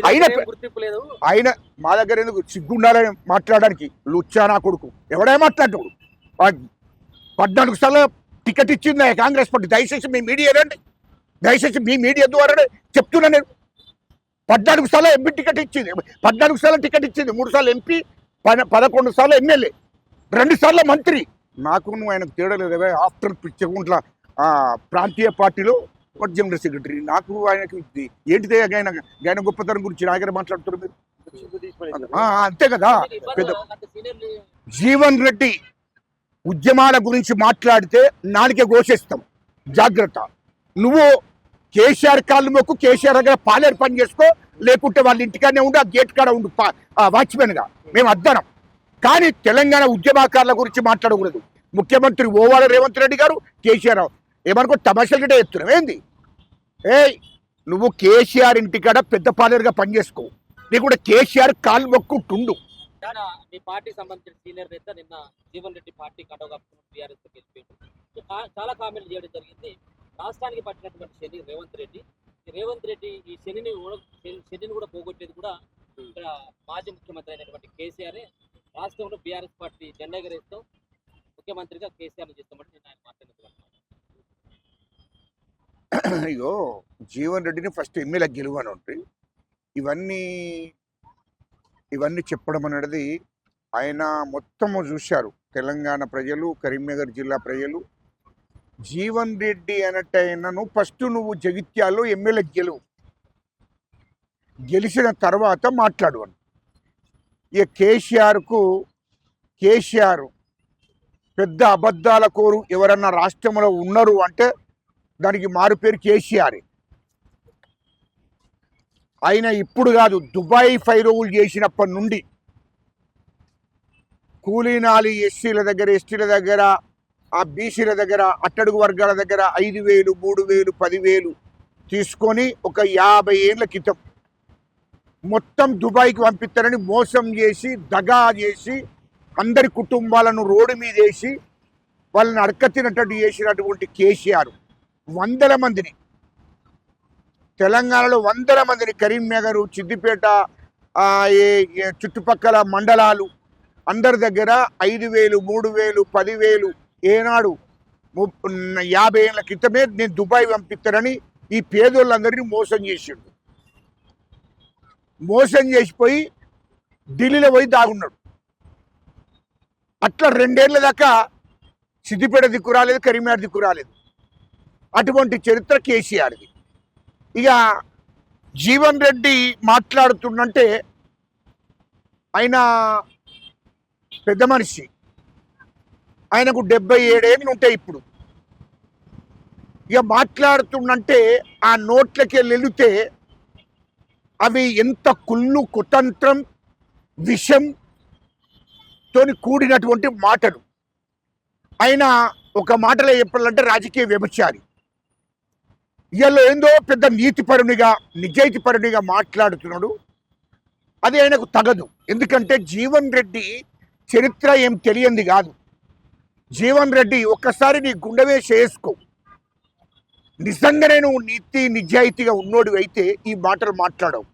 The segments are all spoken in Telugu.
ఆయన ఆయన మా దగ్గర ఎందుకు సిగ్గుండాలని మాట్లాడడానికి లుచ్చానా కొడుకు ఎవడే మాట్లాడతాడు 14 సార్లు టికెట్ ఇచ్చింది కాంగ్రెస్ పార్టీ. దయచేసి మీ మీడియా రండి, దయచేసి మీ మీడియా ద్వారా చెప్తున్నా నేను. 14 సార్లు ఎంపీ టికెట్ ఇచ్చింది, 14 సార్లు టికెట్ ఇచ్చింది, 3 సార్లు ఎంపీ, 11 సార్లు ఎమ్మెల్యే, 2 సార్లు మంత్రి. నాకు నువ్వు ఆయనకు తేడా లేదు. ఆఫ్టర్ పిచ్చగుంట్ల ప్రాంతీయ పార్టీలో జనరల్ సెక్రటరీ. నాకు ఆయనకి ఏంటిదే ఆయన గొప్పతనం గురించి నా దగ్గర మాట్లాడుతున్నారు మీరు. అంతే కదా. పెద్ద జీవన్ రెడ్డి ఉద్యమాల గురించి మాట్లాడితే నాలుగే ఘోషిస్తాం, జాగ్రత్త. నువ్వు కేసీఆర్ కాళ్ళు మొక్కు, కేసీఆర్ దగ్గర పాలేరు పని చేసుకో, లేకుంటే వాళ్ళ ఇంటికానే ఉండి ఆ గేట్ కాడ ఉండు వాచ్మెన్గా. మేము అద్దనం. కానీ తెలంగాణ ఉద్యమకారుల గురించి మాట్లాడకూడదు. ముఖ్యమంత్రి ఓవాల రేవంత్ రెడ్డి గారు, కేసీఆర్ ఏమనుకో తమాషాలు గిట్ట చెప్తున్నావు ఏంది? నువ్వు కేసీఆర్ ఇంటికాడ పెద్ద పాలేరుగా పనిచేసుకో, నీకు కూడా కేసీఆర్ కాళ్ళు మొక్కుంటుండు. మీ పార్టీ సంబంధించిన సీనియర్ నేత నిన్న జీవన్ రెడ్డి పార్టీ టీఆర్ఎస్ చాలా కామెంట్లు చేయడం జరిగింది. రాష్ట్రానికి పట్టినటువంటి శని రేవంత్ రెడ్డి ఈ శనిని కూడా పోగొట్టేది కూడా ఇక్కడ మాజీ ముఖ్యమంత్రి అయినటువంటి కేసీఆర్. రాష్ట్రంలో బీఆర్ఎస్ పార్టీ జెండా ఎగరేస్తూ ముఖ్యమంత్రిగా కేసీఆర్ చేస్తామంటే నేను ఆయన మాట్లాడుతున్నాను. అయ్యో, జీవన్ రెడ్డిని ఫస్ట్ ఎమ్మెల్యే గెలువని ఉంటుంది. ఇవన్నీ చెప్పడం అనేది ఆయన మొత్తము చూశారు తెలంగాణ ప్రజలు, కరీంనగర్ జిల్లా ప్రజలు. జీవన్ రెడ్డి అన్నట్టయినను ఫస్ట్ నువ్వు జగిత్యాల్లో ఎమ్మెల్యే గెలిచిన తర్వాత మాట్లాడు అని. ఇక కేసీఆర్ పెద్ద అబద్ధాల కోరు ఎవరన్నా రాష్ట్రంలో ఉన్నారు అంటే దానికి మారు పేరు కేసీఆర్. ఆయన ఇప్పుడు కాదు, దుబాయ్ ఫైరోగులు చేసినప్పటి నుండి కూలీనాలి ఎస్సీల దగ్గర, ఎస్టీల దగ్గర, ఆ బీసీల దగ్గర, అట్టడుగు వర్గాల దగ్గర 5,000, 3,000, 10,000 తీసుకొని ఒక 50 ఏళ్ళ క్రితం మొత్తం దుబాయ్కి పంపిస్తారని మోసం చేసి, దగా చేసి, అందరి కుటుంబాలను రోడ్డు మీద వేసి వాళ్ళని అడకతినట్టు చేసినటువంటి కేసీఆర్ 100 మందిని, తెలంగాణలో 100 మందిని, కరీంనగర్, సిద్దిపేట, చుట్టుపక్కల మండలాలు అందరి దగ్గర 5,000, 3,000, 10,000 ఏనాడు 50 ఏళ్ళ క్రితమే నేను దుబాయ్ పంపిస్తానని ఈ పేదోళ్ళందరినీ మోసం చేసిపోయి ఢిల్లీలో పోయి దాగున్నాడు. అట్లా 2 ఏళ్ళ దాకా సిద్దిపేట దిక్కు రాలేదు, కరీంనగర్ దిక్కు రాలేదు. అటువంటి చరిత్ర కేసీఆర్ది. ఇక జీవన్ రెడ్డి మాట్లాడుతుందంటే ఆయన పెద్ద మనిషి, ఆయనకు 77 ఏళ్ళు ఉంటాయి ఇప్పుడు. ఇక మాట్లాడుతుందంటే ఆ నోట్లకి వెళితే అవి ఎంత కుళ్ళు, కుతంత్రం, విషంతో కూడినటువంటి మాటలు. ఆయన ఒక మాటలో చెప్పాలంటే రాజకీయ వ్యభిచారి. ఇవాళ ఏందో పెద్ద నీతిపరునిగా, నిజాయితీపరునిగా మాట్లాడుతున్నాడు. అది ఆయనకు తగదు. ఎందుకంటే జీవన్ రెడ్డి చరిత్ర ఏం తెలియంది కాదు. జీవన్ రెడ్డి ఒక్కసారి నీ గుండె వేసి వేసుకో. నిజంగానే నువ్వు నీతి నిజాయితీగా ఉన్నోడు అయితే ఈ మాటలు మాట్లాడవు.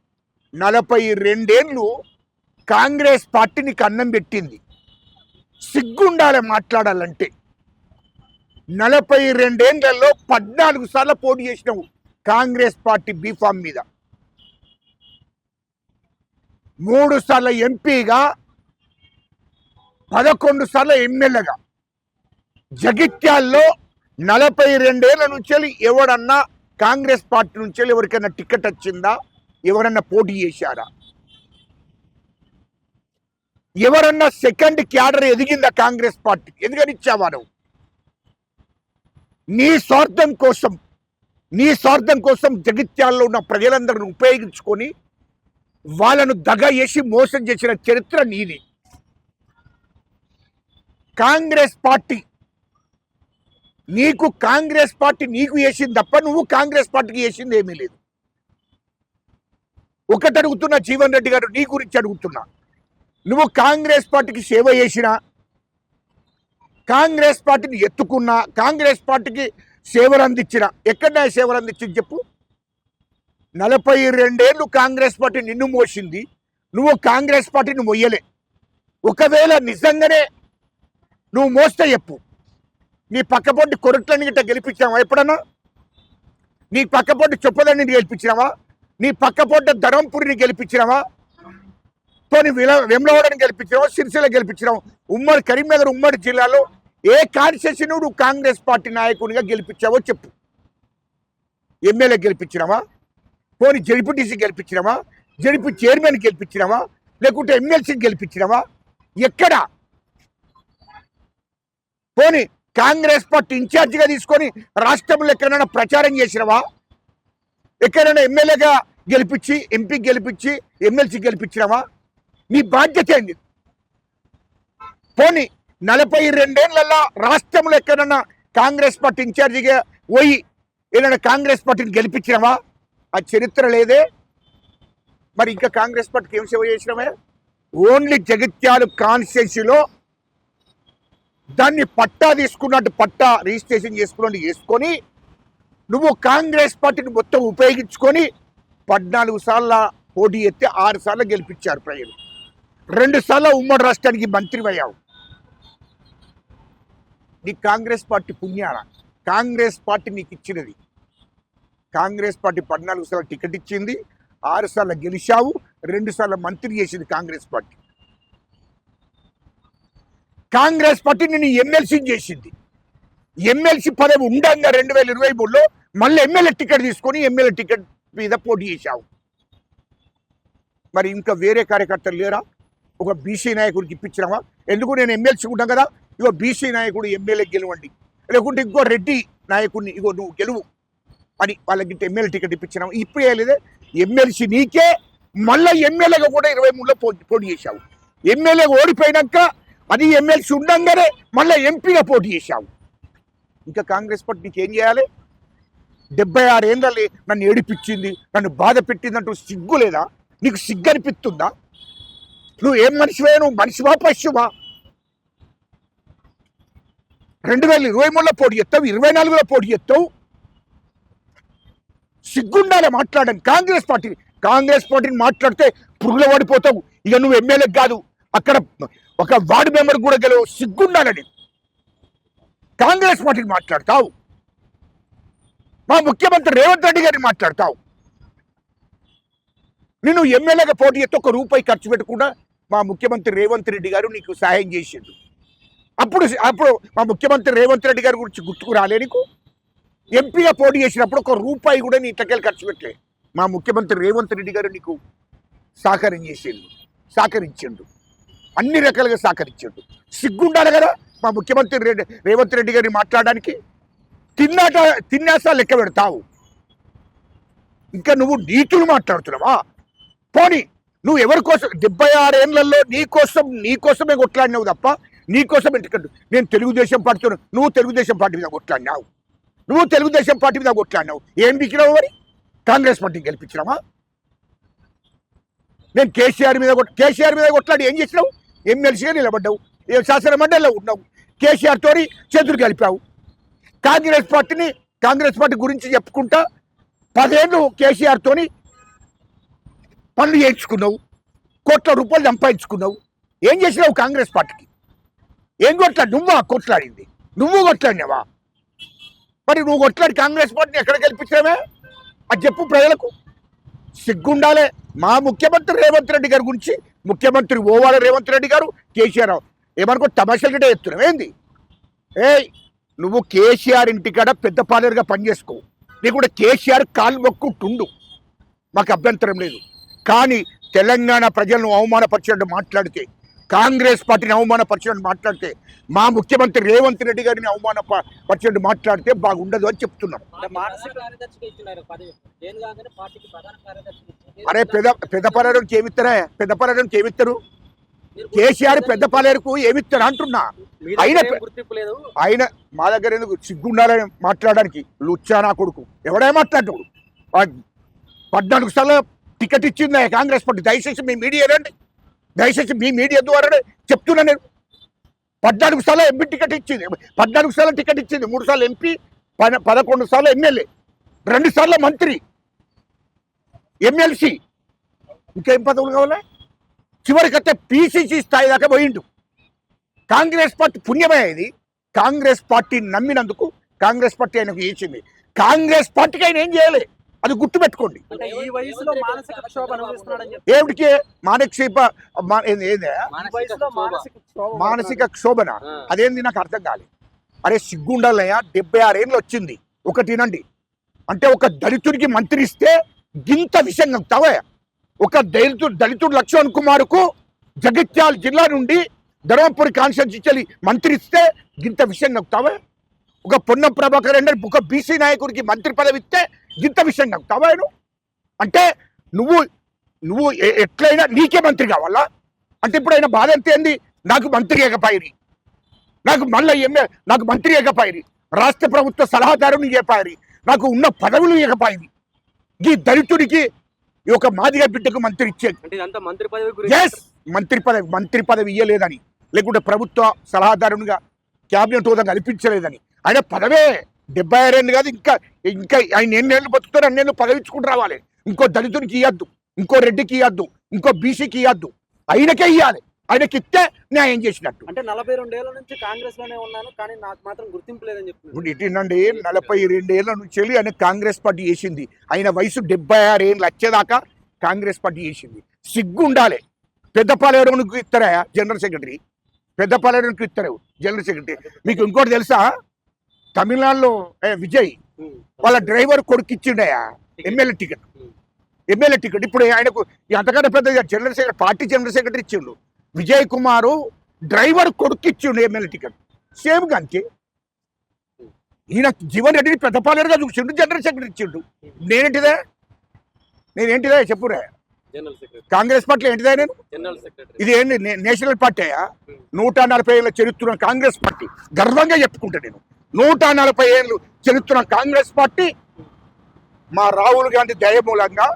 42 ఏళ్ళు కాంగ్రెస్ పార్టీ నీకు అన్నం పెట్టింది, సిగ్గుండాలి మాట్లాడాలంటే. 42 ఏళ్లలో 14 సార్లు పోటీ చేసినావు కాంగ్రెస్ పార్టీ బీఫామ్ మీద, 3 సార్లు ఎంపీగా, 11 సార్లు ఎమ్మెల్యేగా. జగిత్యాల్లో 42 ఏళ్ల నుంచి ఎవడన్నా కాంగ్రెస్ పార్టీ నుంచి ఎవరికైనా టికెట్ వచ్చిందా? ఎవరన్నా పోటీ చేశారా? ఎవరన్నా సెకండ్ క్యాడర్ ఎదిగిందా కాంగ్రెస్ పార్టీ? ఎందుకని ఇచ్చావా నువ్వు? నీ స్వార్థం కోసం జగిత్యాల్లో ఉన్న ప్రజలందరిని ఉపయోగించుకొని వాళ్ళను దగ చేసి మోసం చేసిన చరిత్ర నీది. కాంగ్రెస్ పార్టీ నీకు చేసింది తప్ప నువ్వు కాంగ్రెస్ పార్టీకి చేసింది ఏమీ లేదు. ఒకటి అడుగుతున్నా జీవన్ రెడ్డి గారు, నీ గురించి అడుగుతున్నా. నువ్వు కాంగ్రెస్ పార్టీకి సేవ చేసినా, కాంగ్రెస్ పార్టీని ఎత్తుకున్నా, కాంగ్రెస్ పార్టీకి సేవలు అందించిన, ఎక్కడన్నా సేవలు అందించింది చెప్పు. 42 ఏళ్ళు కాంగ్రెస్ పార్టీ నిన్ను మోసింది, నువ్వు కాంగ్రెస్ పార్టీని మొయ్యలే. ఒకవేళ నిజంగానే నువ్వు మోస్తే చెప్పు, నీ పక్కపొంటి కొరట్లని గిట్ట గెలిపించావా ఎప్పుడన్నా? నీ పక్కపొంటి చొప్పదని గెలిపించినావా? నీ పక్కపొంటి ధర్మపురిని గెలిపించినావా? పోనీ వెమ్లవాడని గెలిపించినావా? సిరిసిల్ల గెలిపించినావు? ఉమ్మడి కరీంనగర్ ఉమ్మడి జిల్లాలో ఏ కాన్స్టిట్యూషన్ నువ్వు కాంగ్రెస్ పార్టీ నాయకునిగా గెలిపించావో చెప్పు. ఎమ్మెల్యే గెలిపించినావా? పోనీ జడ్పీటీసీ గెలిపించినావా? జడ్పీ చైర్మన్ గెలిపించినావా? లేకుంటే ఎమ్మెల్సీ గెలిపించినావా? ఎక్కడ? పోనీ కాంగ్రెస్ పార్టీ ఇన్ఛార్జిగా తీసుకొని రాష్ట్రంలో ఎక్కడైనా ప్రచారం చేసినవా? ఎక్కడైనా ఎమ్మెల్యేగా గెలిపించి, ఎంపీ గెలిపించి, ఎమ్మెల్సీ గెలిపించినావా? నీ బాధ్యత ఏంది? పోనీ 42 ఏళ్లలో రాష్ట్రంలో ఎక్కడైనా కాంగ్రెస్ పార్టీ ఇన్ఛార్జిగా పోయి ఏదైనా కాంగ్రెస్ పార్టీని గెలిపించినావా? ఆ చరిత్ర లేదే. మరి ఇంకా కాంగ్రెస్ పార్టీకి ఏం సేవ చేసినావే? ఓన్లీ జగిత్యాల కాన్స్టిట్యున్సీలో దాన్ని పట్టా తీసుకున్నట్టు పట్టా రిజిస్ట్రేషన్ చేసుకొని నువ్వు కాంగ్రెస్ పార్టీని మొత్తం ఉపయోగించుకొని 14 సార్లు పోటీ ఎత్తి 6 సార్లు గెలిపించారు ప్రజలు. 2 సార్లు ఉమ్మడి రాష్ట్రానికి మంత్రి అయ్యావు. నీ కాంగ్రెస్ పార్టీ పుణ్యాల కాంగ్రెస్ పార్టీ నీకు ఇచ్చినది. కాంగ్రెస్ పార్టీ 14 సార్లు టికెట్ ఇచ్చింది, 6 సార్లు గెలిచావు, 2 సార్లు మంత్రి చేసింది కాంగ్రెస్ పార్టీ. కాంగ్రెస్ పార్టీ నిన్ను ఎమ్మెల్సీ చేసింది. ఎమ్మెల్సీ పదవి ఉండంగా 2023లో మళ్ళీ ఎమ్మెల్యే టికెట్ తీసుకొని ఎమ్మెల్యే టికెట్ మీద పోటీ చేశావు. మరి ఇంకా వేరే కార్యకర్తలు లేరా? ఒక బీసీ నాయకుడికి ఇప్పించినావా? ఎందుకు నేను ఎమ్మెల్సీ ఉంటాం కదా, ఇగో బీసీ నాయకుడు ఎమ్మెల్యే గెలవండి, లేకుంటే ఇంకో రెడ్డి నాయకుడిని ఇగో నువ్వు గెలువు అని వాళ్ళకి ఎమ్మెల్యే టికెట్ ఇప్పించినావు. ఇప్పుడు వేయలేదే ఎమ్మెల్సీ నీకే, మళ్ళీ ఎమ్మెల్యేగా కూడా 23లో పోటీ చేశావు. ఎమ్మెల్యేగా ఓడిపోయినాక అది ఎమ్మెల్సీ ఉండంగానే మళ్ళీ ఎంపీగా పోటీ చేశావు. ఇంకా కాంగ్రెస్ పార్టీ నీకు ఏం చేయాలి? 76 ఏళ్ళే నన్ను ఏడిపించింది, నన్ను బాధ పెట్టిందంటూ సిగ్గు లేదా? నీకు సిగ్గు అనిపిస్తుందా? నువ్వు ఏం మనిషివే? నువ్వు మనిషివా పశువా? 2023లో పోటీ చేస్తావు, 24లో పోటీ చేస్తావు. సిగ్గుండాలి మాట్లాడని కాంగ్రెస్ పార్టీని మాట్లాడితే పురుగులు పడిపోతావు. ఇక నువ్వు ఎమ్మెల్యే కాదు, అక్కడ ఒక వార్డు మెంబర్ కూడా గెలవు. సిగ్గుండాలని కాంగ్రెస్ పార్టీని మాట్లాడతావు. మా ముఖ్యమంత్రి రేవంత్ రెడ్డి గారిని మాట్లాడతావు. నేను ఎమ్మెల్యేగా పోటీ చేస్తే ₹1 ఖర్చు పెట్టకుండా మా ముఖ్యమంత్రి రేవంత్ రెడ్డి గారు నీకు సహాయం చేసిండు. అప్పుడు మా ముఖ్యమంత్రి రేవంత్ రెడ్డి గారి గురించి గుర్తుకు రాలే నీకు? ఎంపీగా పోటీ చేసినప్పుడు ₹1 కూడా నీ ఇంట్లోకెళ్ళి ఖర్చు పెట్టలే. మా ముఖ్యమంత్రి రేవంత్ రెడ్డి గారు నీకు సహకరించిండు, అన్ని రకాలుగా సహకరించిండు. సిగ్గుండాలి కదా మా ముఖ్యమంత్రి రేవంత్ రెడ్డి గారిని మాట్లాడడానికి. తిన్నాసా లెక్క పెడతావు. ఇంకా నువ్వు నీతులు మాట్లాడుతున్నావా? పోనీ నువ్వు ఎవరి కోసం 76 ఏళ్లలో నీకోసమే కొట్లాడినావు తప్ప నీకోసం ఎందుకంటే నేను తెలుగుదేశం పార్టీతో, నువ్వు తెలుగుదేశం పార్టీ మీద కొట్లాడినావు. ఏం బిక్కినావు? మరి కాంగ్రెస్ పార్టీ గెలిపించినావా? నేను కేసీఆర్ మీద కొట్లాడి ఏం చేసినావు? ఎమ్మెల్సీగా నిలబడ్డావు, శాసన మండలిలో ఉన్నావు, కేసీఆర్ తోని చేతులు కలిపావు. కాంగ్రెస్ పార్టీ గురించి చెప్పుకుంటా 10 ఏళ్ళు కేసీఆర్ తోని పనులు చేయించుకున్నావు, కోట్ల రూపాయలు సంపాదించుకున్నావు. ఏం చేసినావు కాంగ్రెస్ పార్టీకి? ఏం నువ్వా కొట్లాడింది? నువ్వు కొట్లాడినావా? మరి నువ్వు కొట్లాడి కాంగ్రెస్ పార్టీని ఎక్కడ గెలిపించావే అది చెప్పు ప్రజలకు. సిగ్గుండాలే. మా ముఖ్యమంత్రి రేవంత్ రెడ్డి గారి గురించి, ముఖ్యమంత్రి ఓవాల రేవంత్ రెడ్డి గారు, కేసీఆర్ ఏమనుకో తమాషాలు గిట్ట చెప్తున్నావు ఏంది? నువ్వు కేసీఆర్ ఇంటికాడ పెద్ద పాలేరుగా పనిచేసుకో, నీ కూడా కేసీఆర్ కాలు మొక్కుంటుండు, మాకు అభ్యంతరం లేదు. కానీ తెలంగాణ ప్రజలను అవమానపరిచినట్టు మాట్లాడితే, కాంగ్రెస్ పార్టీని అవమానపరిచినట్టు మాట్లాడితే, మా ముఖ్యమంత్రి రేవంత్ రెడ్డి గారిని అవమానపరిచినట్టు మాట్లాడితే బాగుండదు అని చెప్తున్నాం. అరే పెద్ద పాలేరుకి ఏమిస్తారు? కేసీఆర్ పెద్ద పాలేరుకు ఏమిస్తారు అంటున్నా. ఆయన మా దగ్గర ఎందుకు సిగ్గుండాలని మాట్లాడడానికి? లుచ్చానా కొడుకు ఎవడే మాట్లాడు? 14 సార్లు టికెట్ ఇచ్చింది కాంగ్రెస్ పార్టీ. దయచేసి మీ మీడియా రండి, దయచేసి మీ మీడియా ద్వారా చెప్తున్నా. నేను 14 సార్లు ఎంపీ టికెట్ ఇచ్చింది, 14 సార్లు టికెట్ ఇచ్చింది, 3 సార్లు ఎంపీ, 11 సార్లు ఎమ్మెల్యే, 2 సార్లు మంత్రి. ఎమ్మెల్సీ, ఇంకేం పదవులు కావాలి? చివరికైతే పిసిసి స్థాయి దాకా పోయిండు. కాంగ్రెస్ పార్టీ పుణ్యమే ఇది. కాంగ్రెస్ పార్టీని నమ్మినందుకు కాంగ్రెస్ పార్టీ ఆయనకు చేసింది. కాంగ్రెస్ పార్టీకి ఆయన ఏం చేయలే, అది గుర్తుపెట్టుకోండి. అంటే ఈ వయసులో మానసిక క్షోభ అనుభవిస్తున్నాడని చెప్పి ఏమిటికి మానసిక క్షోభన అదేంది నాకు అర్థం కాలేదు. అరే సిగ్గుండాలయ్యా, 76 ఏళ్ళు వచ్చింది. ఒకటి వినండి, అంటే ఒక దళితుడికి మంత్రి ఇస్తే గింత విషయం కలుగుతావా? ఒక దళితుడు లక్ష్మణ్ కుమార్కు జగిత్యాల జిల్లా నుండి ధర్మపురి కాన్స్టిట్యూన్సీ మంత్రి ఇస్తే గింత విషయం కలుగుతావా? ఒక పొన్నం ప్రభాకర్ రెడ్డి ఒక బీసీ నాయకుడికి మంత్రి పదవి ఇస్తే గింత విషయం కలుగుతావా? అంటే నువ్వు ఎట్లయినా నీకే మంత్రి కావాలా? అంటే ఇప్పుడు ఆయన బాధ ఎంత ఏంది? నాకు మంత్రి ఏకపాయిరి, నాకు మళ్ళీ నాకు మంత్రి ఏకపాయిరి, రాష్ట్ర ప్రభుత్వ సలహాదారుని ఏపాయిరి, నాకు ఉన్న పదవులు ఏకపాయిరి. ఈ దళితుడికి ఈ ఒక మాదిగ బిడ్డకు మంత్రి ఇచ్చేది మంత్రి పదవి ఇయ్యలేదని, లేకుంటే ప్రభుత్వ సలహాదారునిగా క్యాబినెట్ హోదా కల్పించలేదని. ఆయన పదవే 76 ఏళ్ళు కాదు, ఇంకా ఆయన ఎన్నేళ్ళు బతుకుతారు అన్నేళ్ళు పదవి ఇచ్చుకుంటూ రావాలి. ఇంకో దళితుడికి ఇవ్వద్దు, ఇంకో రెడ్డికి ఇవ్వద్దు, ఇంకో బీసీకి ఇవ్వద్దు, ఆయనకే ఇవ్వాలి. ఆయనకి ఇస్తే న్యాయం చేసినట్టు. అంటే 42 ఏళ్ల నుంచి కాంగ్రెస్ లోనే ఉన్నాను, కానీ నాకు మాత్రం గుర్తింపు లేదని చెప్తున్నాను. ఇటండి 42 ఏళ్ల నుంచి వెళ్ళి ఆయన కాంగ్రెస్ పార్టీ చేసింది. ఆయన వయసు 76 ఏళ్ళు వచ్చేదాకా కాంగ్రెస్ పార్టీ చేసింది. సిగ్గు ఉండాలి. పెద్దపాలెవరికి ఇస్తారా జనరల్ సెక్రటరీ? పెద్దపాలెవరికి ఇస్తారు జనరల్ సెక్రటరీ. మీకు ఇంకోటి తెలుసా? తమిళనాడులో విజయ్ వాళ్ళ డ్రైవర్ కొడుకు ఇచ్చిండయా ఎమ్మెల్యే టికెట్. ఇప్పుడు ఆయనకు అంతకంటే పెద్ద general secretary, party general secretary ఇచ్చిండు. విజయ్ కుమారు డ్రైవర్ కొడుకు ఇచ్చిండు ఎమ్మెల్యే టికెట్. సేమ్ అంతే. ఈయన జీవన్ రెడ్డిని పెద్దపాలేరుగా చూసిండు, జనరల్ సెక్రటరీ ఇచ్చిండు. నేనేంటిదా చెప్పురా? కాంగ్రెస్ పార్టీ ఏంటిదా? ఇది ఏంటి? నేషనల్ పార్టీ అయ్యా. 140 ఏళ్ళ చరిత్ర కాంగ్రెస్ పార్టీ గర్వంగా చెప్పుకుంటా నేను. 140 ఏళ్ళు చరిత్ర కాంగ్రెస్ పార్టీ. మా రాహుల్ గాంధీ దయమూలంగా,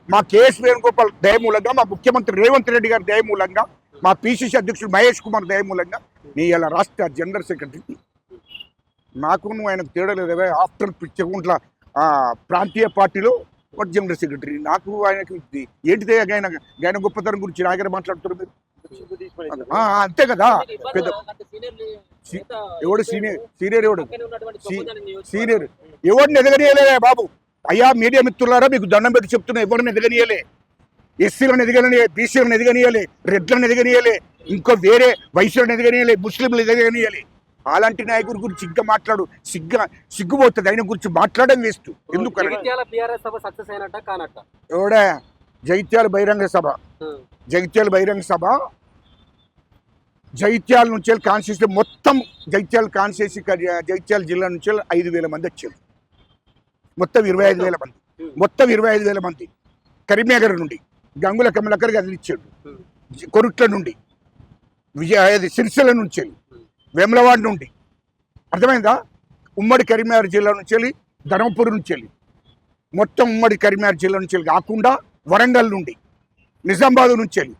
మా కేఎస్ వేణుగోపాల్ దయమూలంగా, మా ముఖ్యమంత్రి రేవంత్ రెడ్డి గారి దయమూలంగా, మా పిసిసి అధ్యక్షుడు మహేష్ కుమార్ దయమూలంగా నీ ఇలా రాష్ట్ర జనరల్ సెక్రటరీ. నాకు ఆయనకు తేడా లేదు. ఆఫ్టర్ పిచ్చగుంట్ల ప్రాంతీయ పార్టీలో జనరల్ సెక్రటరీ. నాకు ఆయనకి ఏంటిదే ఆయన గొప్పతనం గురించి నాగర మాట్లాడుతున్నారు మీరు? అంతే కదా. పెద్ద ఎవడు సీనియర్ ఎవరిని ఎదగనియలే బాబు. అయ్యా మీడియా మిత్రులారా, మీకు దండం పెట్టి చెప్తున్నా, ఎవరిని ఎదగనియలే. ఎస్సీలను ఎదగనియలే, బీసీలను ఎదగనియలే, రెడ్లను ఎదగనియలే, ఇంకో వేరే వైశ్యులను ఎదగనియలే, ముస్లింలు ఎదగనియలే. అలాంటి నాయకుడి గురించి ఇంకా మాట్లాడు, సిగ్గుపోతుంది. ఆయన గురించి మాట్లాడడం వేస్ట్. ఎందుకు? ఎవడా జగిత్యాల బహిరంగ సభ, జగిత్యాల నుంచి కాన్స్టిట్యూన్సీ మొత్తం, జగిత్యాల కాన్స్టిట్యూన్సీ జగిత్యాల జిల్లా నుంచి 5,000 మంది వచ్చారు. మొత్తం 25,000 మంది, మొత్తం 25,000 మంది. కరీంనగర్ నుండి గంగుల కమలకర్ కదిలిచ్చాడు, కొరుట్ల నుండి, సిరిసిల్ల నుంచి, వేములవాడ నుండి. అర్థమైందా? ఉమ్మడి కరీంనగర్ జిల్లా నుంచి వెళ్ళి, ధర్మపురి నుంచి వెళ్ళి, మొత్తం ఉమ్మడి కరీంనగర్ జిల్లా నుంచి వెళ్ళి కాకుండా వరంగల్ నుండి, నిజామాబాద్ నుంచి వెళ్ళి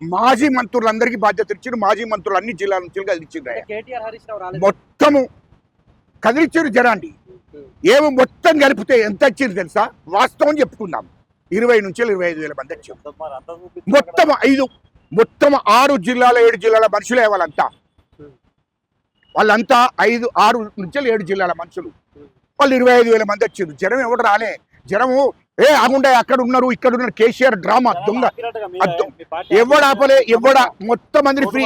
మాజీ మంత్రులందరికీ బాధ్యత ఇచ్చారు. మాజీ మంత్రులు అన్ని జిల్లాల నుంచి కదిలిచ్చిండ్రు. మొత్తము కదిలిచ్చారు. జరాండి ఏమో మొత్తం కలిపితే ఎంత వచ్చింది తెలుసా? వాస్తవం చెప్పుకుందాం, 20 నుంచి 25,000 మంది వచ్చారు. మొత్తం 6 జిల్లాల 7 జిల్లాల మనుషులే వాళ్ళంతా 6 నుంచి 7 జిల్లాల మనుషులు. వాళ్ళు 25,000 మంది వచ్చారు. జనం ఎవడు రాలే. జనము ఆగుండే అక్కడ ఉన్నారు, ఇక్కడ ఉన్నారు. కేసీఆర్ డ్రామా దొంగ ఎవడు ఆపలే. మొత్తం మంది ఫ్రీ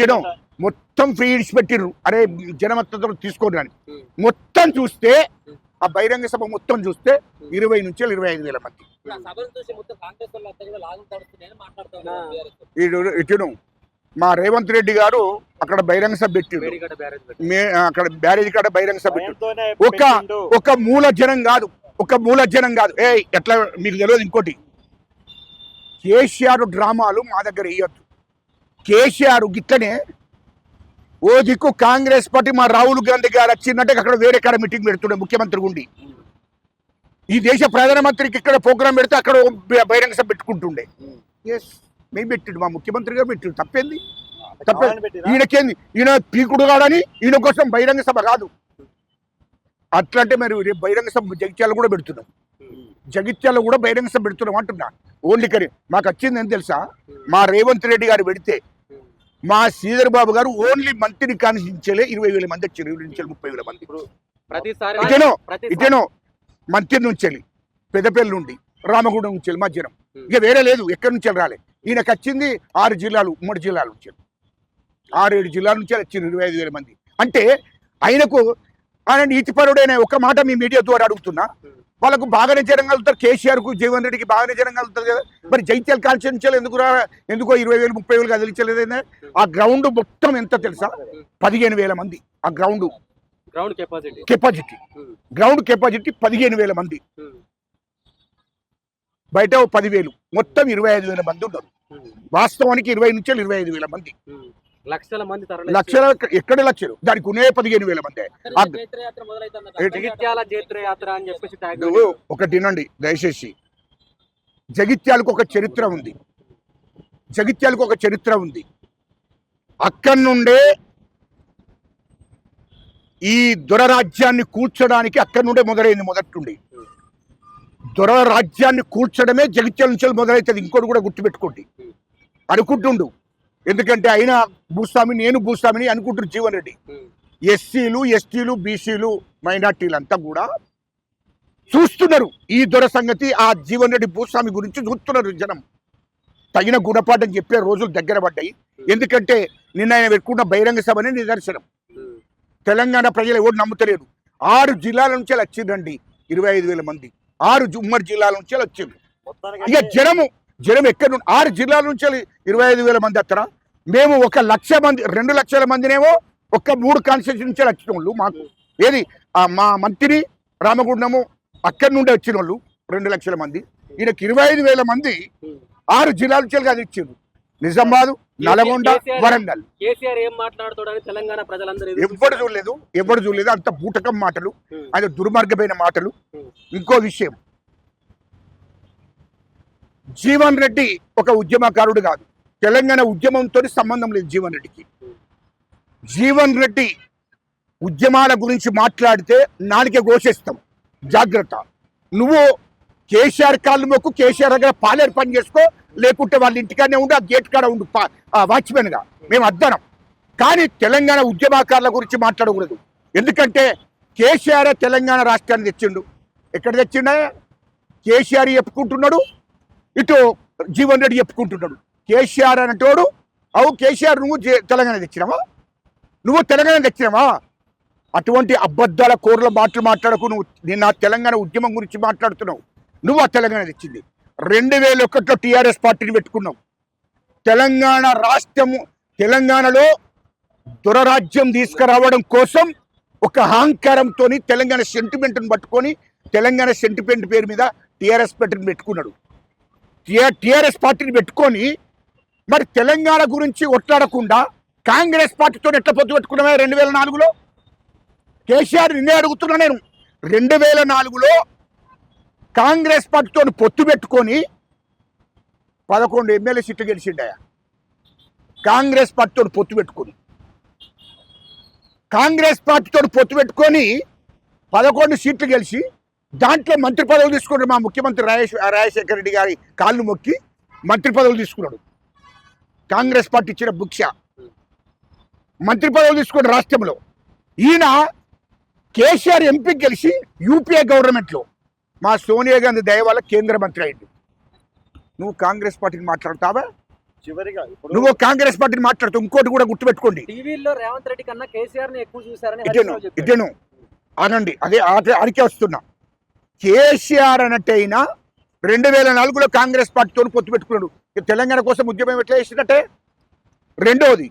జనం మొత్తం ఫ్రీ ఇడిచిపెట్టిర్రు. అరే జనమత్తో తీసుకోండి అని. మొత్తం చూస్తే ఆ బహిరంగ సభ మొత్తం చూస్తే 20 నుంచి 25,000 మంది. ఇటును మా రేవంత్ రెడ్డి గారు అక్కడ బహిరంగ సభ పెట్టిండు. అక్కడ బ్యారేజ్ కాడ బహిరంగ సభ పెట్టిండు. ఒక మూల జనం కాదు. ఎట్లా మీకు తెలియదు. ఇంకోటి, కేసీఆర్ డ్రామాలు మా దగ్గర వేయొద్దు. కేసీఆర్ గిట్లనే ఓ దిక్కు కాంగ్రెస్ పార్టీ మా రాహుల్ గాంధీ గారు వచ్చిందంటే అక్కడ వేరే కాడ మీటింగ్ పెడుతుండే ముఖ్యమంత్రి ఉండి. ఈ దేశ ప్రధానమంత్రికి ఇక్కడ ప్రోగ్రాం పెడితే అక్కడ బహిరంగ సభ పెట్టుకుంటుండే. ఎస్ మేము పెట్టిండు, మా ముఖ్యమంత్రి గారు పెట్టిండు. తప్పేంది? ఈయనకేంది? ఈయన పీకుడు కాడని ఈయన కోసం బహిరంగ సభ కాదు. అట్లంటే మరి రేపు బహిరంగ సభ జగిత్యాల కూడా పెడుతున్నాం. జగిత్యాల కూడా బహిరంగ సభ పెడుతున్నాం అంటున్నా. ఓన్లీ కరీ మాకు వచ్చింది అని తెలుసా, మా రేవంత్ రెడ్డి గారు పెడితే మా శ్రీధర్ బాబు గారు ఓన్లీ మంత్రిని కానించలే 20,000 మంది వచ్చారు, 20 నుంచి 30,000 మంది. ప్రతిసారి ఇటేనో మంత్రి నుంచి వెళ్ళి పెద్దపల్లి నుండి రామగుండం నుంచి వెళ్ళి మధ్యాహ్నం, ఇక వేరే లేదు, ఎక్కడి నుంచి రాలే. ఈయనకు వచ్చింది 6 జిల్లాలు, 3 జిల్లాల నుంచి 6-7 జిల్లాల నుంచి వచ్చింది 25,000 మంది. అంటే ఆయనకు ఆయన నీతిపరుడైన ఒక మాట మీ మీడియా ద్వారా అడుగుతున్నా, వాళ్ళకు బాగానే జరగలుగుతారు, కేసీఆర్కు జీవన్ రెడ్డికి బాగానే జరగలుగుతారు కదా, మరి జైత్యాల కాన్స్టిట్యూన్సీలో ఎందుకో 20,000 30,000 కదిలించలేదైనా. ఆ గ్రౌండ్ మొత్తం ఎంత తెలుసా, 15,000 మంది. ఆ గ్రౌండ్ కెపాసిటీ 15,000 మంది, బయట 10,000, మొత్తం 25,000 మంది ఉన్నారు. వాస్తవానికి 20 నుంచి 25,000 మంది. లక్షల ఎక్కడ లక్షలు, దానికి ఉన్నే 15,000 మంది. నువ్వు ఒకటి వినండి దయచేసి, జగిత్యాలకు ఒక చరిత్ర ఉంది. అక్కడి నుండే ఈ దొరరాజ్యాన్ని కూల్చడానికి అక్కడి నుండే మొదలైంది. మొదటి దొర రాజ్యాన్ని కూల్చడమే జగిత్యాల నుంచి మొదలవుతుంది. ఇంకోటి కూడా గుర్తుపెట్టుకోండి, అనుకుంటుండు. ఎందుకంటే ఆయన భూస్వామి, నేను భూస్వామిని అనుకుంటున్నారు జీవన్ రెడ్డి. ఎస్సీలు, ఎస్టీలు, బీసీలు, మైనార్టీలు అంతా కూడా చూస్తున్నారు ఈ దొర సంగతి. ఆ జీవన్ రెడ్డి భూస్వామి గురించి చూస్తున్నారు జనం. తగిన గుణపాఠం చెప్పే రోజులు దగ్గర పడ్డాయి. ఎందుకంటే నిన్న ఆయన పెట్టుకున్న బహిరంగ సభనే నిదర్శనం. తెలంగాణ ప్రజలు ఎవరు నమ్ముతలేరు. 6 జిల్లాల నుంచి వచ్చిందండి 25,000 మంది. 6 ఉమ్మడి జిల్లాల నుంచి వచ్చిండ్రు. ఇక జనం ఎక్కడి నుండి 6 జిల్లాల నుంచి 25,000 మంది వస్తారా? మేము 1,00,000 మంది, 2 లక్షల మందినేమో 3 కాన్స్టిట్యూన్సీ నుంచి వచ్చిన వాళ్ళు. మాకు ఏది మా మంత్రి రామగుండము అక్కడి నుండి వచ్చిన వాళ్ళు 2 లక్షల మంది. ఈయనకి 25,000 మంది 6 జిల్లాల నుంచి అది ఇచ్చిండ్రు. నిజామాబాద్, నల్గొండ, వరంగల్. కేసీఆర్ ఏం మాట్లాడుతాడని తెలంగాణ ప్రజలందరూ ఎవరు చూడలేదు. అంత బూటకం మాటలు, అది దుర్మార్గమైన మాటలు. ఇంకో విషయం, జీవన్ రెడ్డి ఒక ఉద్యమకారుడు కాదు. తెలంగాణ ఉద్యమంతో సంబంధం లేదు జీవన్ రెడ్డికి. జీవన్ రెడ్డి ఉద్యమాల గురించి మాట్లాడితే నాలుగే ఘోషిస్తాం, జాగ్రత్త. నువ్వు కేసీఆర్ కాళ్ళు మొక్కు, కేసీఆర్ దగ్గర పాలేరు పని చేసుకో, లేకుంటే వాళ్ళ ఇంటికాడనే ఉండి ఆ గేట్ కాడ ఉండు వాచ్మెన్గా. మేము అద్దనం. కానీ తెలంగాణ ఉద్యమకారుల గురించి మాట్లాడకూడదు. ఎందుకంటే కేసీఆర్ తెలంగాణ రాష్ట్రాన్ని తెచ్చిండు. ఎక్కడ తెచ్చిండా? కేసీఆర్ చెప్పుకుంటున్నాడు, ఇటు జీవన్ రెడ్డి చెప్పుకుంటున్నాడు. కేసీఆర్ అనేటోడు, కేసీఆర్ నువ్వు తెలంగాణ తెచ్చినావా? అటువంటి అబద్ధాల కోర్ల మాటలు మాట్లాడకు. నువ్వు నిన్న తెలంగాణ ఉద్యమం గురించి మాట్లాడుతున్నావు. నువ్వు ఆ తెలంగాణ తెచ్చింది 2001లో టీఆర్ఎస్ పార్టీని పెట్టుకున్నావు. తెలంగాణ రాష్ట్రము, తెలంగాణలో దొరరాజ్యం తీసుకురావడం కోసం ఒక అహంకారంతో తెలంగాణ సెంటిమెంట్ని పట్టుకొని తెలంగాణ సెంటిమెంట్ పేరు మీద టీఆర్ఎస్ పార్టీని పెట్టుకున్నాడు. టీఆర్ఎస్ పార్టీని పెట్టుకొని మరి తెలంగాణ గురించి ఒట్లాడకుండా కాంగ్రెస్ పార్టీతో ఎట్లా పొత్తు పెట్టుకున్నామే 2004లో? కేసీఆర్ నిన్నే అడుగుతున్నా నేను. 2004లో కాంగ్రెస్ పార్టీతో పొత్తు పెట్టుకొని 11 ఎమ్మెల్యే సీట్లు గెలిచిండాయా? కాంగ్రెస్ పార్టీతో పొత్తు పెట్టుకొని 11 సీట్లు గెలిచి దాంట్లో మంత్రి పదవులు తీసుకున్నాడు. మా ముఖ్యమంత్రి రాజశేఖర రెడ్డి గారి కాళ్ళు మొక్కి మంత్రి పదవులు తీసుకున్నాడు. కాంగ్రెస్ పార్టీ ఇచ్చిన భిక్ష మంత్రి పదవులు తీసుకున్న రాష్ట్రంలో. ఈయన కేసీఆర్ ఎంపీ గెలిచి యూపీఏ గవర్నమెంట్లో మా సోనియా గాంధీ దయ వల్ల కేంద్ర మంత్రి అయింది. నువ్వు కాంగ్రెస్ పార్టీని మాట్లాడతావా? చివరిగా నువ్వు కాంగ్రెస్ పార్టీని మాట్లాడుతావు. ఇంకోటి కూడా గుర్తుపెట్టుకోండి, టీవీలో రేవంత్ రెడ్డి కన్నా కేసీఆర్ ని ఎక్కువ చూసారని ఇటేను అనండి. అదే అడికే వస్తున్నా. కేసీఆర్ అన్నట్టు అయినా 2004లో కాంగ్రెస్ పార్టీతో పొత్తు పెట్టుకున్నాడు. తెలంగాణ కోసం ఉద్యమం ఎట్లా చేసినట్టే. రెండవది,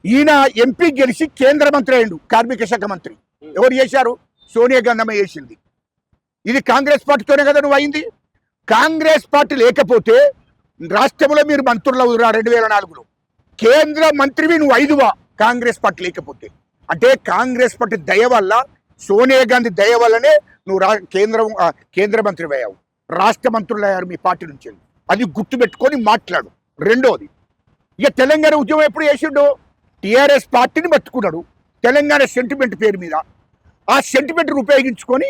ఈయన ఎంపీ గెలిచి కేంద్ర మంత్రి అయ్యిండు, కార్మిక శాఖ మంత్రి. ఎవరు చేశారు? సోనియా గాంధీ చేసింది. ఇది కాంగ్రెస్ పార్టీతోనే కదా నువ్వు అయింది. కాంగ్రెస్ పార్టీ లేకపోతే రాష్ట్రంలో మీరు మంత్రులు అవుతురా 2004లో. కేంద్ర మంత్రివి నువ్వు 5వా కాంగ్రెస్ పార్టీ లేకపోతే. అంటే కాంగ్రెస్ పార్టీ దయ వల్ల, సోనియా గాంధీ దయ వల్లనే నువ్వు కేంద్ర మంత్రి అయ్యావు, రాష్ట్ర మంత్రులు అయ్యారు మీ పార్టీ నుంచి. అది గుర్తుపెట్టుకొని మాట్లాడు. రెండోది, ఇక తెలంగాణ ఉద్యమం ఎప్పుడు చేసిండు? టీఆర్ఎస్ పార్టీని పట్టుకున్నాడు తెలంగాణ సెంటిమెంట్ పేరు మీద. ఆ సెంటిమెంట్ని ఉపయోగించుకొని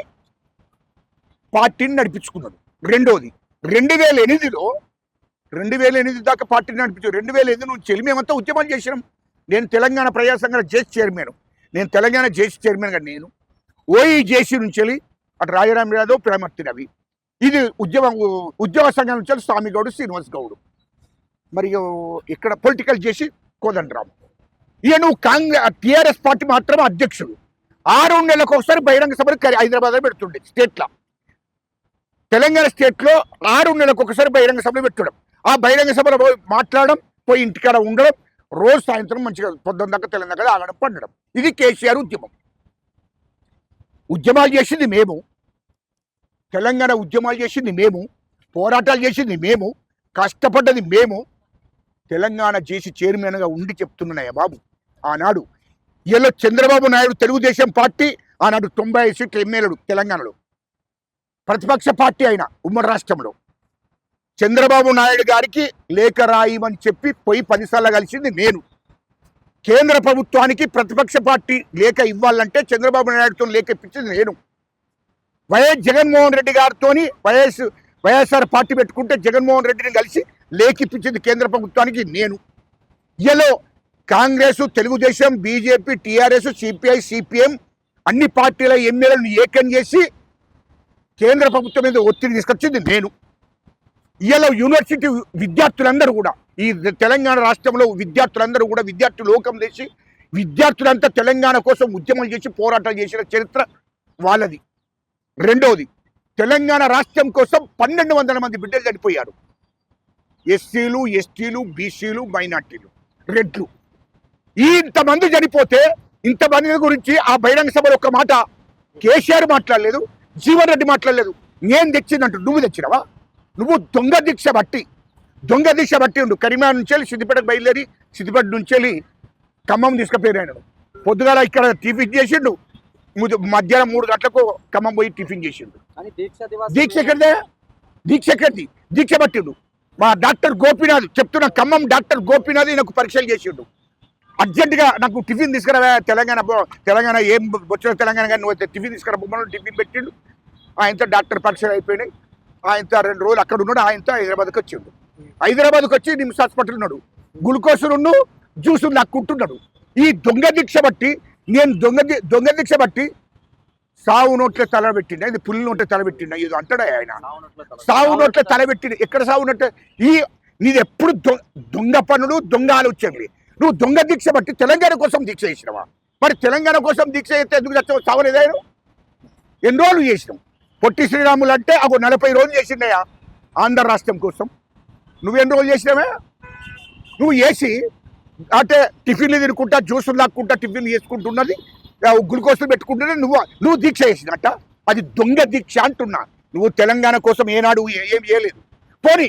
పార్టీని నడిపించుకున్నాడు. రెండోది 2008 దాకా పార్టీని నడిపించాడు. 2008 నుంచి వెళ్ళి మేమంతా ఉద్యమాలు చేసినాం. నేను తెలంగాణ ప్రజా సంఘాల జేసీ చైర్మన్, నేను తెలంగాణ జేసీ చైర్మన్గా నేను ఓఈజేసీ నుంచి వెళ్ళి అటు రాజారాం యాదవ్, ప్రేమర్తి రవి, ఇది ఉద్యోగ సంఘం నుంచి వెళ్ళి స్వామి గౌడ్, శ్రీనివాస్ గౌడ్, మరి ఇక్కడ పొలిటికల్ చేసి కోదండరామ్. ఇక నువ్వు టీఆర్ఎస్ పార్టీ మాత్రం అధ్యక్షుడు. 6 నెలలకు ఒకసారి బహిరంగ సభలు హైదరాబాద్లో పెడుతుండే స్టేట్లో. తెలంగాణ స్టేట్లో 6 నెలలకు ఒకసారి బహిరంగ సభలు పెట్టడం, ఆ బహిరంగ సభలో మాట్లాడడం, పోయి ఇంటికాడ ఉండడం, రోజు సాయంత్రం మంచిగా పొద్దున్న దాకా తెలంగాణ ఆగడం, పండడం. ఇది కేసీఆర్ ఉద్యమం. ఉద్యమాలు చేసింది మేము, తెలంగాణ ఉద్యమాలు చేసింది మేము, పోరాటాలు చేసింది మేము, కష్టపడ్డది మేము. తెలంగాణ చేసి చైర్మన్గా ఉండి చెప్తున్నాయా బాబు. ఆనాడు ఇలా చంద్రబాబు నాయుడు తెలుగుదేశం పార్టీ ఆనాడు 95 సీట్లు ఎమ్మెల్యేలు తెలంగాణలో, ప్రతిపక్ష పార్టీ అయిన ఉమ్మడి రాష్ట్రంలో. చంద్రబాబు నాయుడు గారికి లేఖ రాయమని చెప్పి పోయి 10 సార్లు కలిసింది నేను. కేంద్ర ప్రభుత్వానికి ప్రతిపక్ష పార్టీ లేఖ ఇవ్వాలంటే చంద్రబాబు నాయుడుతో లేఖ ఇప్పించింది నేను. వైఎస్ జగన్మోహన్ రెడ్డి గారితో వైఎస్ఆర్ పార్టీ పెట్టుకుంటే జగన్మోహన్ రెడ్డిని కలిసి లేఖ ఇప్పించింది కేంద్ర ప్రభుత్వానికి నేను. ఇలా Congress, Telugu Desam, BJP, TRS, CPI, CPM అన్ని పార్టీల ఎమ్మెల్యేలను ఏకం చేసి కేంద్ర ప్రభుత్వం మీద ఒత్తిడి తీసుకొచ్చింది నేను. ఇలా యూనివర్సిటీ విద్యార్థులందరూ కూడా, ఈ తెలంగాణ రాష్ట్రంలో విద్యార్థులందరూ కూడా విద్యార్థి లోకం చేసి విద్యార్థులంతా తెలంగాణ కోసం ఉద్యమాలు చేసి పోరాటాలు చేసిన చరిత్ర వాళ్ళది. రెండవది, తెలంగాణ రాష్ట్రం కోసం 1200 మంది బిడ్డలు చనిపోయారు. ఎస్సీలు, ఎస్టీలు, బీసీలు, మైనార్టీలు, రెడ్లు. ఇంతమంది చనిపోతే ఇంతమంది గురించి ఆ బహిరంగ సభలో ఒక్క మాట కేసీఆర్ మాట్లాడలేదు, జీవన్ రెడ్డి మాట్లాడలేదు. నేను తెచ్చిందంటూ నువ్వు తెచ్చినవా? నువ్వు దొంగ దీక్ష బట్టి ఉండు. కరీంనగర్ నుంచి వెళ్ళి సిద్దిపేటకు బయలుదేరి సిద్దిపేట నుంచి వెళ్ళి ఖమ్మం తీసుకుపోయాడు. పొద్దుగాల ఇక్కడ టిఫిన్ చేసిండు, మధ్యాహ్నం 3 గంటలకు ఖమ్మం పోయి టిఫిన్ చేసిండు. దీక్ష ఎక్కడిదే? దీక్ష పట్టిండు. మా డాక్టర్ గోపీనాథ్ చెప్తున్న, ఖమ్మం డాక్టర్ గోపీనాథ్ నాకు పరీక్షలు చేసిండు. అర్జెంటుగా నాకు టిఫిన్ తీసుకురా, తెలంగాణ ఏం వచ్చిన తెలంగాణ కానీ నువ్వు టిఫిన్ తీసుకురా బొమ్మను టిఫిన్ పెట్టిండు. ఆయనతో డాక్టర్ పరీక్షలు అయిపోయినాయి. ఆయనతో 2 రోజులు అక్కడ ఉన్నాడు. ఆయనతో హైదరాబాద్కి వచ్చిండు. హైదరాబాద్కి వచ్చి నిమ్స్ హాస్పిటల్ ఉన్నాడు. గ్లూకోజ్ జ్యూస్ నక్కుంటున్నాడు. ఈ దొంగ దీక్ష బట్టి నేను దొంగ దీక్ష బట్టి సావు నోట్ల తలబెట్టిండ, ఇది పులి నోట్ల తలబెట్టిండ, ఇది అంటాడా ఆయన? సావు నోట్ల తలబెట్టిండు. ఎక్కడ సావు నోట్ల? నీది ఎప్పుడు దొంగ పనులు, దొంగ ఆలోచనలు. నువ్వు దొంగ దీక్ష బట్టి తెలంగాణ కోసం దీక్ష చేసినావా? మరి తెలంగాణ కోసం దీక్ష చేస్తే ఎందుకు చచ్చావు? సావలేదాయను? ఎన్ని రోజులు చేసినావు? పొట్టి శ్రీరాములు అంటే 40 రోజులు చేసిండయా ఆంధ్ర రాష్ట్రం కోసం. నువ్వెన్ని రోజులు చేసినావే? నువ్వు చేసి అంటే టిఫిన్లు తినుకుంటా, జ్యూసులు లాక్కుంటా, టిఫిన్లు చేసుకుంటున్నది, గ్లూకోజ్లు పెట్టుకుంటున్నది నువ్వు దీక్ష చేసినట్ట. అది దొంగ దీక్ష అంటున్నా. నువ్వు తెలంగాణ కోసం ఏనాడు ఏం చేయలేదు. పోనీ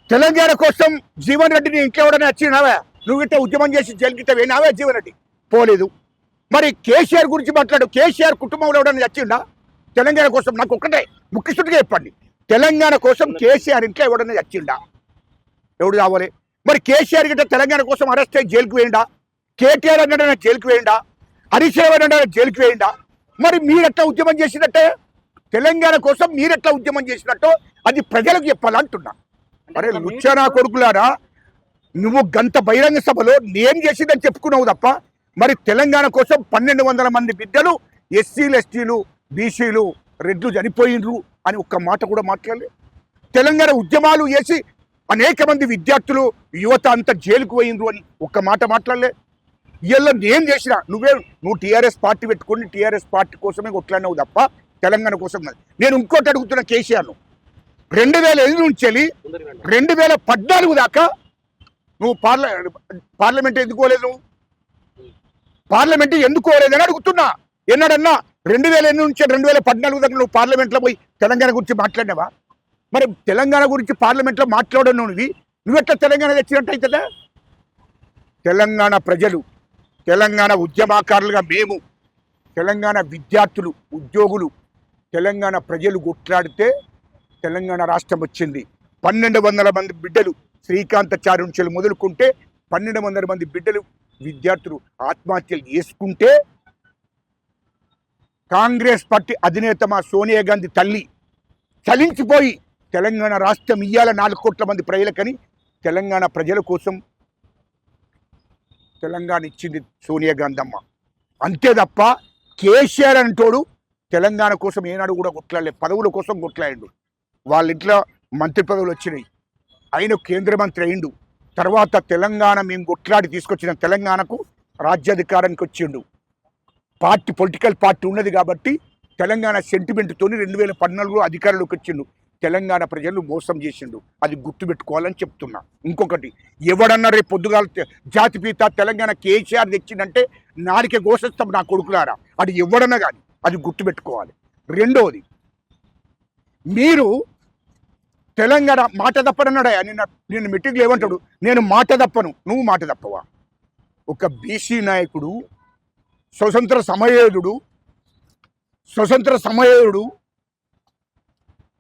తెలంగాణ కోసం జీవన్ రెడ్డిని ఇంట్లో ఎవడన్నా వచ్చినావా? నువ్వు ఇట్లా ఉద్యమం చేసి జైలుకిట్ట పోయినావా జీవన్ రెడ్డి? పోలేదు. మరి కేసీఆర్ గురించి మాట్లాడు. కేసీఆర్ కుటుంబంలో ఎవడన్నా వచ్చిండా తెలంగాణ కోసం? నాకు ఒక్కటే ముఖ్యస్తుడిగా చెప్పండి, తెలంగాణ కోసం కేసీఆర్ ఇంట్లో ఎవడన్నా వచ్చిండా? ఎవడు కావాలి? మరి కేసీఆర్ గిట్ట తెలంగాణ కోసం అరెస్ట్ అయ్యి జైలుకి వేయండా? కేటీఆర్ అన్నట్టు జైలుకి వేయండా? హరీష్ రావు అన్నట్టు జైలుకి వేయండా? మరి మీరెట్లా ఉద్యమం చేసినట్టే? తెలంగాణ కోసం మీరెట్లా ఉద్యమం చేసినట్టు అది ప్రజలకు చెప్పాలంటున్నా. అరే లుచ్చానా కొడుకులారా, నువ్వు గంట బహిరంగ సభలో నేను చేసిందని చెప్పుకున్నావు తప్ప, మరి తెలంగాణ కోసం 1200 మంది బిడ్డలు, ఎస్సీలు, ఎస్టీలు, బీసీలు, రెడ్లు చనిపోయినరు అని ఒక్క మాట కూడా మాట్లాడలే. తెలంగాణ ఉద్యమాలు చేసి అనేక మంది విద్యార్థులు, యువత అంతా జైలుకు పోయినరు అని ఒక్క మాట మాట్లాడలే. ఇలా నేను చేసిన నువ్వు టీఆర్ఎస్ పార్టీ పెట్టుకుని టీఆర్ఎస్ పార్టీ కోసమే కొట్లాడినావు తప్ప తెలంగాణ కోసం కాదు. నేను ఇంకోటి అడుగుతున్న కేసీఆర్ను, 2008 నుంచి వెళ్ళి 2014 దాకా నువ్వు పార్లమెంట్ ఎందుకోలేదు? పార్లమెంట్ ఎందుకోలేదని అడుగుతున్నా. ఎన్నడన్నా 2008 నుంచి 2014 దాకా నువ్వు పార్లమెంట్లో పోయి తెలంగాణ గురించి మాట్లాడినావా? మరి తెలంగాణ గురించి పార్లమెంట్లో మాట్లాడను నువ్వెట్లా తెలంగాణ తెచ్చినట్టు అవుతుందా? తెలంగాణ ప్రజలు, తెలంగాణ ఉద్యమకారులుగా మేము, తెలంగాణ విద్యార్థులు, ఉద్యోగులు, తెలంగాణ ప్రజలు కొట్లాడితే తెలంగాణ రాష్ట్రం వచ్చింది. 1200 మంది బిడ్డలు, శ్రీకాంతాచారి నుంచి మొదలుకుంటే 1200 మంది బిడ్డలు, విద్యార్థులు ఆత్మహత్యలు చేసుకుంటే కాంగ్రెస్ పార్టీ అధినేత మా సోనియా గాంధీ తల్లి చలించిపోయి తెలంగాణ రాష్ట్రం ఇయ్యాల 4 కోట్ల మంది ప్రజలకని తెలంగాణ ప్రజల కోసం తెలంగాణ ఇచ్చింది సోనియా గాంధీ అమ్మ. అంతే తప్ప కేసీఆర్ అంటోడు తెలంగాణ కోసం ఏనాడు కూడా కొట్లాడలే. పదవుల కోసం కొట్లాడిండు. వాళ్ళ ఇంట్లో మంత్రి పదవులు వచ్చినాయి. ఆయన కేంద్ర మంత్రి అయిండు. తర్వాత తెలంగాణ మేము కొట్లాడి తీసుకొచ్చిన తెలంగాణకు రాజ్యాధికారానికి వచ్చిండు. పార్టీ పొలిటికల్ పార్టీ ఉన్నది కాబట్టి తెలంగాణ సెంటిమెంట్తో 2014లో అధికారంలోకి వచ్చిండు. తెలంగాణ ప్రజలు మోసం చేసిండు. అది గుర్తుపెట్టుకోవాలని చెప్తున్నా. ఇంకొకటి, ఎవడన్నా రేపు పొద్దుగాల జాతిపిత తెలంగాణ కేసీఆర్ తెచ్చిందంటే నాడికే గోషిస్తాం నా కొడుకులారా. అది ఎవడన్నా కానీ అది గుర్తుపెట్టుకోవాలి. రెండోది, మీరు తెలంగాణ మాట తప్పనన్నాడా? నిన్న మీటింగ్లో ఏమంటాడు, నేను మాట తప్పను, నువ్వు మాట తప్పవా? ఒక బీసీ నాయకుడు, స్వతంత్ర సమయోధుడు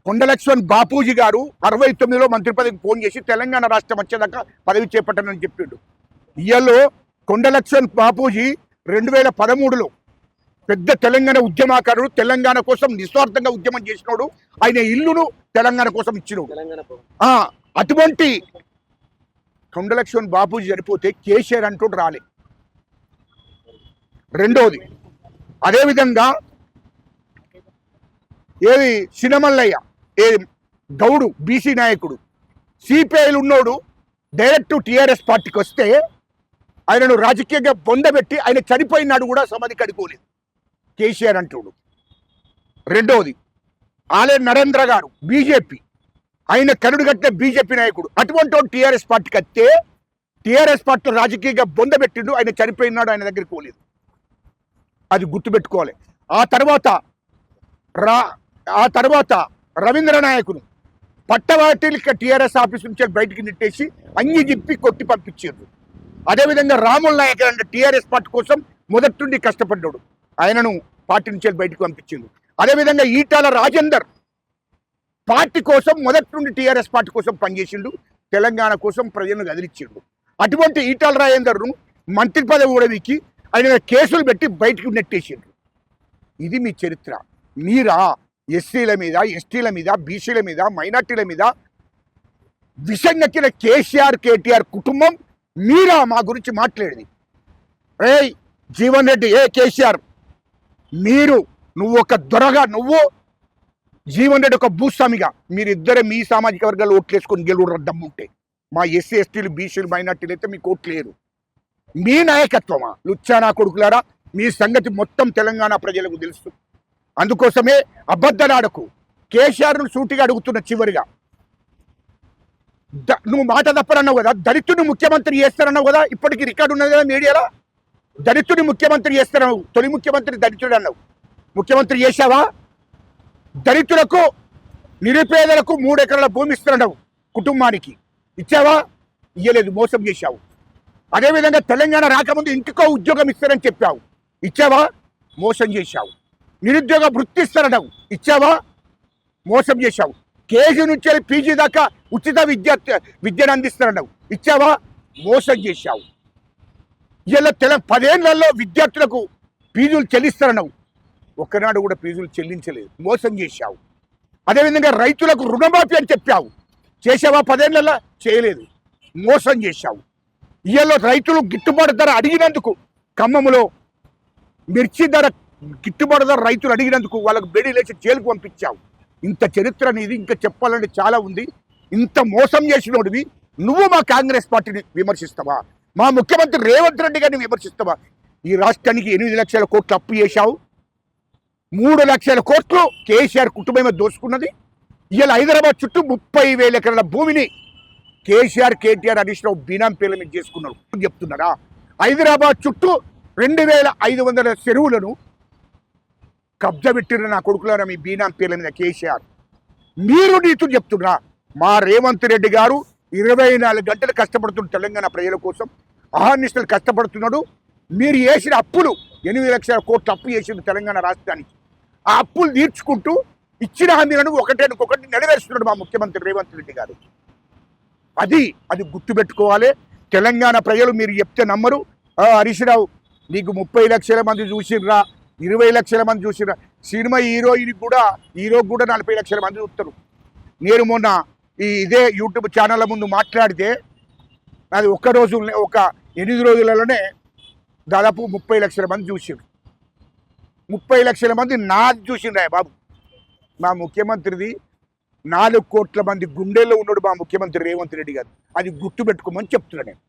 కొండలక్ష్మణ్ బాపూజీ గారు 69లో మంత్రి పదవికి ఫోన్ చేసి తెలంగాణ రాష్ట్రం వచ్చేదాకా పదవి చేపట్టనని చెప్పిండు. ఇయ్యలో కొండలక్ష్మణ్ బాపూజీ 2013లో పెద్ద తెలంగాణ ఉద్యమకారుడు, తెలంగాణ కోసం నిస్వార్థంగా ఉద్యమం చేసినోడు. ఆయన ఇల్లును తెలంగాణ కోసం ఇచ్చినోడు. అటువంటి కొండలక్ష్మణ్ బాపూజీ చనిపోతే కేసీఆర్ అంటూ రాలే. రెండోది, అదేవిధంగా ఏది సినమల్లయ్య గౌడు బీసీ నాయకుడు సిపిఐలు ఉన్నోడు డైరెక్ట్ టీఆర్ఎస్ పార్టీకి వస్తే ఆయనను రాజకీయంగా బొందబెట్టి ఆయన చనిపోయినాడు కూడా సమాధి కడుకోలేదు కేసీఆర్ అంటుడు. రెండోది, ఆలే నరేంద్ర గారు బీజేపీ, ఆయన కరుడు కట్టిన బీజేపీ నాయకుడు. అటువంటి టీఆర్ఎస్ పార్టీకి వస్తే టీఆర్ఎస్ పార్టీ రాజకీయంగా బొందబెట్టిండు, ఆయన చనిపోయినాడు, ఆయన దగ్గరికి పోలేదు. అది గుర్తుపెట్టుకోవాలి. ఆ తర్వాత రవీంద్ర నాయకును పట్టవాటికి టీఆర్ఎస్ ఆఫీస్ నుంచి బయటికి నెట్టేసి అంగి జిప్పి కొట్టి పంపించారు. అదేవిధంగా రాముల నాయక్ అంటే టీఆర్ఎస్ పార్టీ కోసం మొదటి నుండి కష్టపడ్డాడు, ఆయనను పార్టీ నుంచి బయటకు పంపించిండు. అదేవిధంగా ఈటాల రాజేందర్ పార్టీ కోసం మొదటి నుండి టీఆర్ఎస్ పార్టీ కోసం పనిచేసిండు, తెలంగాణ కోసం ప్రజలను కదిలిచ్చిండు. అటువంటి ఈటాల రాజేందర్ను మంత్రి పదవి ఉడవికి ఆయన కేసులు పెట్టి బయటకు నెట్టేసిండు. ఇది మీ చరిత్ర. మీరా ఎస్సీల మీద, ఎస్టీల మీద, బీసీల మీద, మైనార్టీల మీద విషంగక్కిన కేసీఆర్ కేటీఆర్ కుటుంబం మీరా మా గురించి మాట్లాడేది? జీవన్ రెడ్డి, కేసీఆర్ నువ్వు ఒక దొరగా, నువ్వు జీవన్ రెడ్డి ఒక భూస్వామిగా, మీరిద్దరే మీ సామాజిక వర్గాలు ఓట్లు వేసుకొని గెలువు దమ్ముంటే, మా ఎస్సీ ఎస్టీలు బీసీలు మైనార్టీలు అయితే మీకు ఓట్లు లేరు. మీ నాయకత్వమా? లుచ్చానా కొడుకులారా, మీ సంగతి మొత్తం తెలంగాణ ప్రజలకు తెలుసు. అందుకోసమే అబద్ధనాడకు. కేసీఆర్ను సూటిగా అడుగుతున్న చివరిగా, నువ్వు మాట తప్పనన్నావు కదా, దళితుడిని ముఖ్యమంత్రి చేస్తారన్నావు కదా, ఇప్పటికీ రికార్డు ఉన్నది కదా మీడియాలో. దళితుడిని ముఖ్యమంత్రి చేస్తారన్నావు, తొలి ముఖ్యమంత్రి దళితుడు అన్నావు. ముఖ్యమంత్రి చేశావా? దళితులకు, నిరుపేదలకు 3 ఎకరాల భూమి ఇస్తున్నావు కుటుంబానికి, ఇచ్చావా? ఇయ్యలేదు, మోసం చేశావు. అదేవిధంగా తెలంగాణ రాకముందు ఇంటికో ఉద్యోగం ఇస్తారని చెప్పావు, ఇచ్చావా? మోసం చేశావు. నిరుద్యోగ వృత్తి ఇస్తారన్నావు, ఇచ్చావా? మోసం చేశావు. కేజీ నుంచి పీజీ దాకా ఉచిత విద్యను అందిస్తారన్నావు, ఇచ్చావా? మోసం చేశావు. ఇలా 10 ఏళ్లలో విద్యార్థులకు ఫీజులు చెల్లిస్తారన్నావు, ఒక్కనాడు కూడా ఫీజులు చెల్లించలేదు, మోసం చేశావు. అదేవిధంగా రైతులకు రుణమాఫీ అని చెప్పావు, చేసావా? 10 ఏళ్లలో చేయలేదు, మోసం చేశావు. ఇయ్యలో రైతులు గిట్టుబాటు ధర అడిగినందుకు, ఖమ్మంలో మిర్చి ధర గిట్టుబాటు ధర రైతులు అడిగినందుకు వాళ్ళకు బెడి లేచి జైలుకు పంపించావు. ఇంత చరిత్ర అనేది ఇంకా చెప్పాలంటే చాలా ఉంది. ఇంత మోసం చేసినోడివి నువ్వు మా కాంగ్రెస్ పార్టీని విమర్శిస్తావా? మా ముఖ్యమంత్రి రేవంత్ రెడ్డి గారిని విమర్శిస్తావా? ఈ రాష్ట్రానికి 8 లక్షల కోట్లు అప్పు చేశావు, 3 లక్షల కోట్లు కేసీఆర్ కుటుంబమే దోచుకున్నది. ఇవాళ హైదరాబాద్ చుట్టూ 30,000 ఎకరాల భూమిని కేసీఆర్ కేటీఆర్ అడిషనల్ బీనాం పేర్ల మీద చేసుకున్నారు చెప్తున్నారా? హైదరాబాద్ చుట్టూ 2,500 చెరువులను కబ్జా పెట్టిన నా కొడుకులారా మీ బీనాం పేర్ల మీద కేసీఆర్. మీరు నీతులు చెప్తున్నా? మా రేవంత్ రెడ్డి గారు 24 గంటలు కష్టపడుతున్న తెలంగాణ ప్రజల కోసం అహర్నిశలు కష్టపడుతున్నాడు. మీరు చేసిన అప్పులు 8 లక్షల కోట్లు అప్పు చేసిన తెలంగాణ రాష్ట్రానికి, ఆ అప్పులు తీర్చుకుంటూ ఇచ్చిన హామీలను ఒకటి నెరవేరుస్తున్నాడు మా ముఖ్యమంత్రి రేవంత్ రెడ్డి గారు. అది గుర్తుపెట్టుకోవాలి. తెలంగాణ ప్రజలు మీరు చెప్తే నమ్మరు. హరీష్ రావు, నీకు 30 లక్షల మంది చూసిర్రా, 20 లక్షల మంది చూసిన సినిమా హీరోకి కూడా 40 లక్షల మంది చూస్తారు. నేను మొన్న ఇదే యూట్యూబ్ ఛానళ్ళ ముందు మాట్లాడితే అది ఒక 8 రోజులలోనే దాదాపు 30 లక్షల మంది చూసిండ్రు. 30 లక్షల మంది నాది చూసిండ్రా బాబు. మా ముఖ్యమంత్రిది 4 కోట్ల మంది గుండెల్లో ఉన్నాడు మా ముఖ్యమంత్రి రేవంత్ రెడ్డి గారు. అది గుర్తుపెట్టుకోమని చెప్తున్నాను నేను.